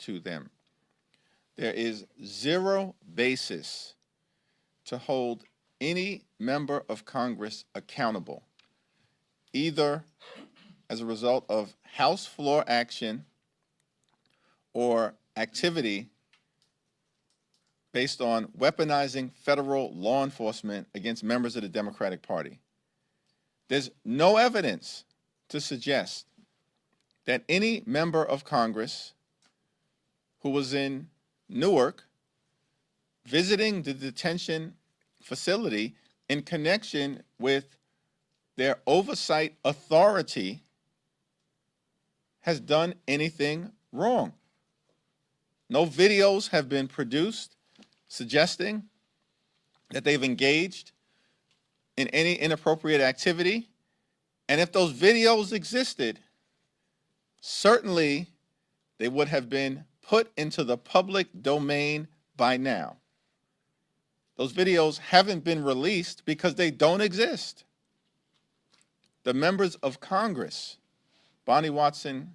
to them. There is zero basis to hold any member of Congress accountable, either as a result of House floor action or activity based on weaponizing federal law enforcement against members of the Democratic Party. There's no evidence to suggest that any member of Congress who was in Newark visiting the detention facility in connection with their oversight authority has done anything wrong. No videos have been produced suggesting that they've engaged in any inappropriate activity. And if those videos existed, certainly they would have been put into the public domain by now. Those videos haven't been released because they don't exist. The members of Congress, Bonnie Watson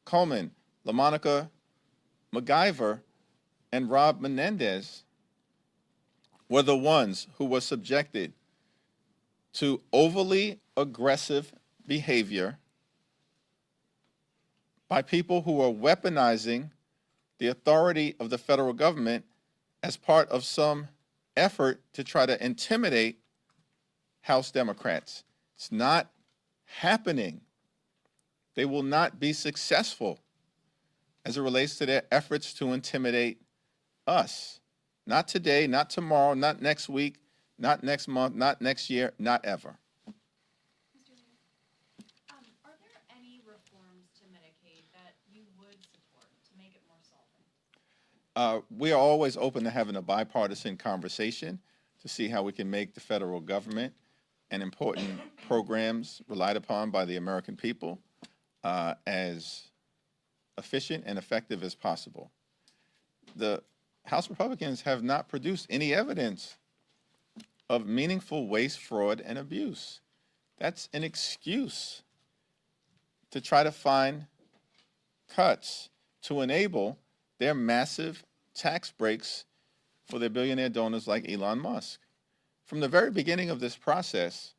Coleman, LaMonica MacGyver, and Rob Menendez, were the ones who were subjected to overly aggressive behavior by people who are weaponizing the authority of the federal government as part of some effort to try to intimidate House Democrats. It's not happening. They will not be successful as it relates to their efforts to intimidate us. Not today, not tomorrow, not next week, not next month, not next year, not ever. Mr. Leader, are there any reforms to Medicaid that you would support to make it more solvent? We are always open to having a bipartisan conversation to see how we can make the federal government and important programs relied upon by the American people as efficient and effective as possible. The House Republicans have not produced any evidence of meaningful waste, fraud, and abuse. That's an excuse to try to find cuts to enable their massive tax breaks for their billionaire donors like Elon Musk. From the very beginning of this process,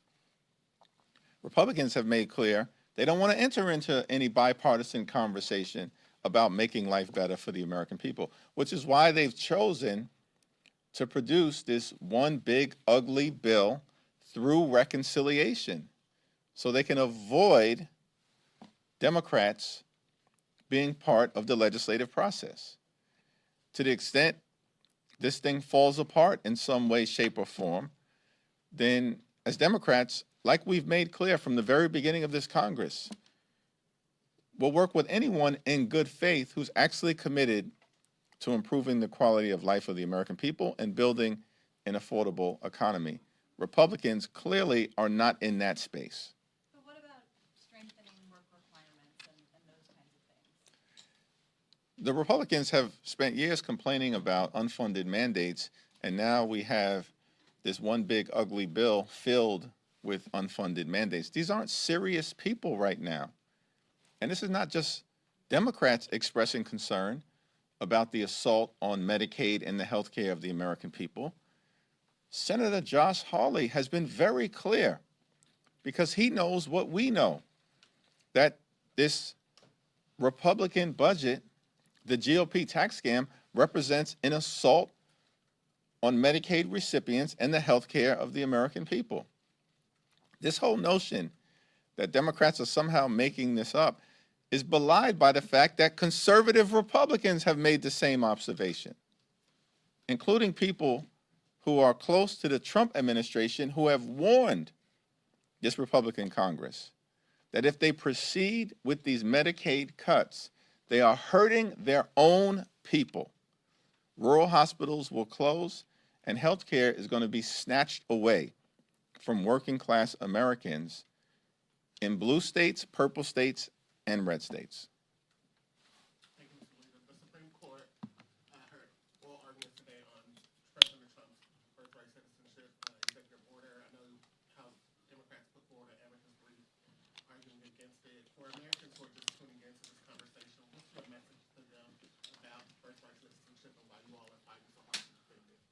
Republicans have made clear they don't want to enter into any bipartisan conversation about making life better for the American people, which is why they've chosen to produce this one big ugly bill through reconciliation so they can avoid Democrats being part of the legislative process. To the extent this thing falls apart in some way, shape, or form, then as Democrats, like we've made clear from the very beginning of this Congress, we'll work with anyone in good faith who's actually committed to improving the quality of life of the American people and building an affordable economy. Republicans clearly are not in that space. But what about strengthening work requirements and those kinds of things? The Republicans have spent years complaining about unfunded mandates, and now we have this one big ugly bill filled with unfunded mandates. These aren't serious people right now. And this is not just Democrats expressing concern about the assault on Medicaid and the health care of the American people. Senator Josh Hawley has been very clear because he knows what we know, that this Republican budget, the GOP tax scam, represents an assault on Medicaid recipients and the health care of the American people. This whole notion that Democrats are somehow making this up is belied by the fact that conservative Republicans have made the same observation, including people who are close to the Trump administration who have warned this Republican Congress that if they proceed with these Medicaid cuts, they are hurting their own people. Rural hospitals will close, and health care is going to be snatched away from working class Americans in blue states, purple states, and red states. Thank you, Mr. Leader. The Supreme Court heard oral arguments today on President Trump's birthright citizenship executive order. I know how Democrats put forward an amicus brief arguing against it. For Americans who are just tuning into this conversation, what's your message to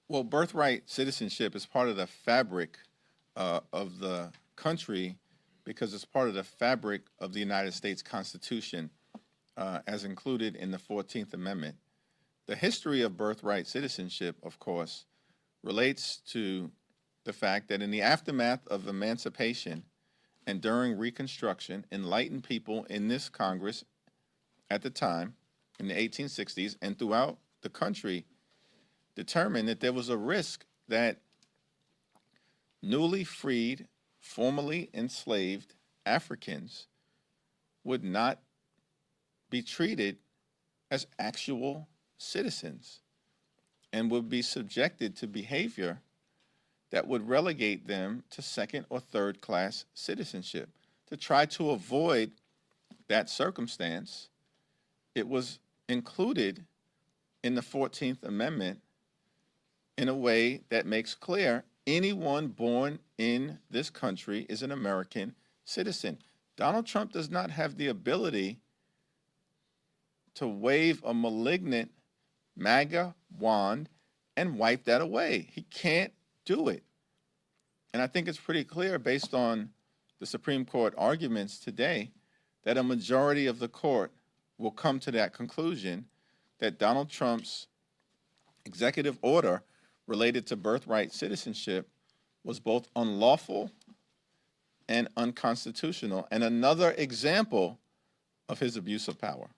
Well, birthright citizenship is part of the fabric of the country because it's part of the fabric of the United States Constitution as included in the 14th Amendment. The history of birthright citizenship, of course, relates to the fact that in the aftermath of emancipation and during Reconstruction, enlightened people in this Congress at the time, in the 1860s, and throughout the country, determined that there was a risk that newly freed, formerly enslaved Africans would not be treated as actual citizens and would be subjected to behavior that would relegate them to second or third class citizenship. To try to avoid that circumstance, it was included in the 14th Amendment in a way that makes clear anyone born in this country is an American citizen. Donald Trump does not have the ability to wave a malignant MAGA wand and wipe that away. He can't do it. And I think it's pretty clear based on the Supreme Court arguments today that a majority of the court will come to that conclusion that Donald Trump's executive order related to birthright citizenship was both unlawful and unconstitutional, and another example of his abuse of power.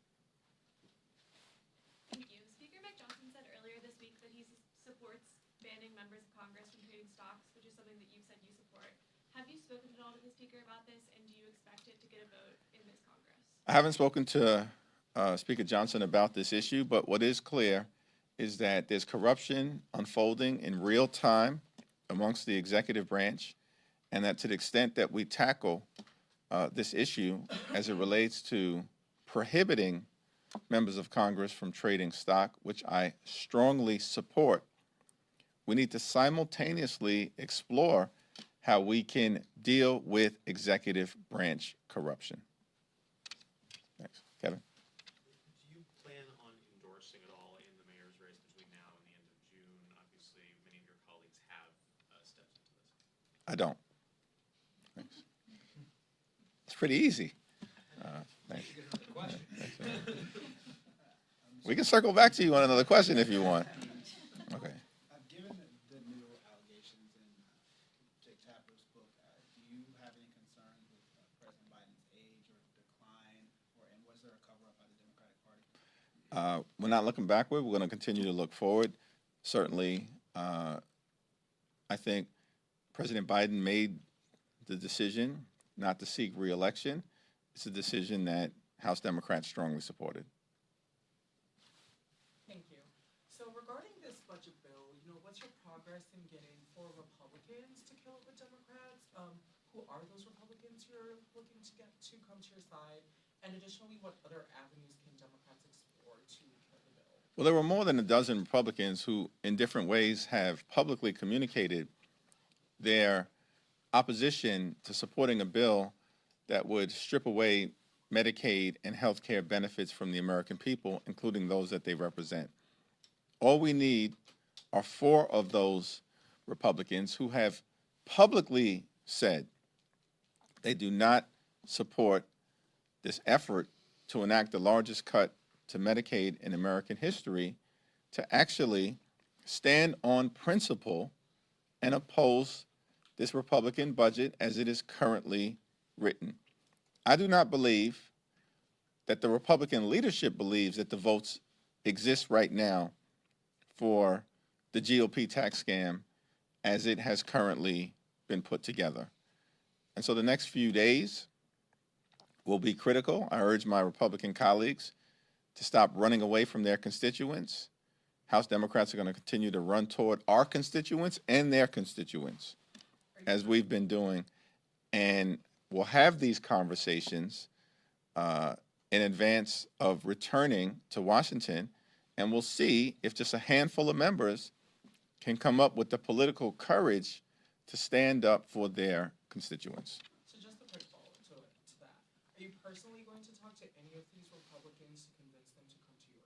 Thank you. Speaker Mike Johnson said earlier this week that he supports banning members of Congress from trading stocks, which is something that you've said you support. Have you spoken at all to the Speaker about this, and do you expect it to get a vote in this Congress? I haven't spoken to Speaker Johnson about this issue, but what is clear is that there's corruption unfolding in real time amongst the executive branch, and that to the extent that we tackle this issue as it relates to prohibiting members of Congress from trading stock, which I strongly support, we need to simultaneously explore how we can deal with executive branch corruption. Thanks. Kevin? Do you plan on endorsing at all in the mayor's race between now and the end of June? Obviously, many of your colleagues have stepped into this. I don't. Thanks. It's pretty easy. Thanks. We can circle back to you on another question if you want. Okay. Given the new allegations in Jake Tapper's book, do you have any concerns with President Biden's age or decline, and was there a cover-up by the Democratic Party? We're not looking backward. We're going to continue to look forward. Certainly, I think President Biden made the decision not to seek re-election. It's a decision that House Democrats strongly supported. Thank you. So regarding this budget bill, what's your progress in getting 4 Republicans to kill it with Democrats? Who are those Republicans you're looking to get to come to your side? And additionally, what other avenues can Democrats explore to kill the bill? Well, there were more than a dozen Republicans who, in different ways, have publicly communicated their opposition to supporting a bill that would strip away Medicaid and health care benefits from the American people, including those that they represent. All we need are 4 of those Republicans who have publicly said they do not support this effort to enact the largest cut to Medicaid in American history, to actually stand on principle and oppose this Republican budget as it is currently written. I do not believe that the Republican leadership believes that the votes exist right now for the GOP tax scam as it has currently been put together. And so the next few days will be critical. I urge my Republican colleagues to stop running away from their constituents. House Democrats are going to continue to run toward our constituents and their constituents, as we've been doing. And we'll have these conversations in advance of returning to Washington, and we'll see if just a handful of members can come up with the political courage to stand up for their constituents.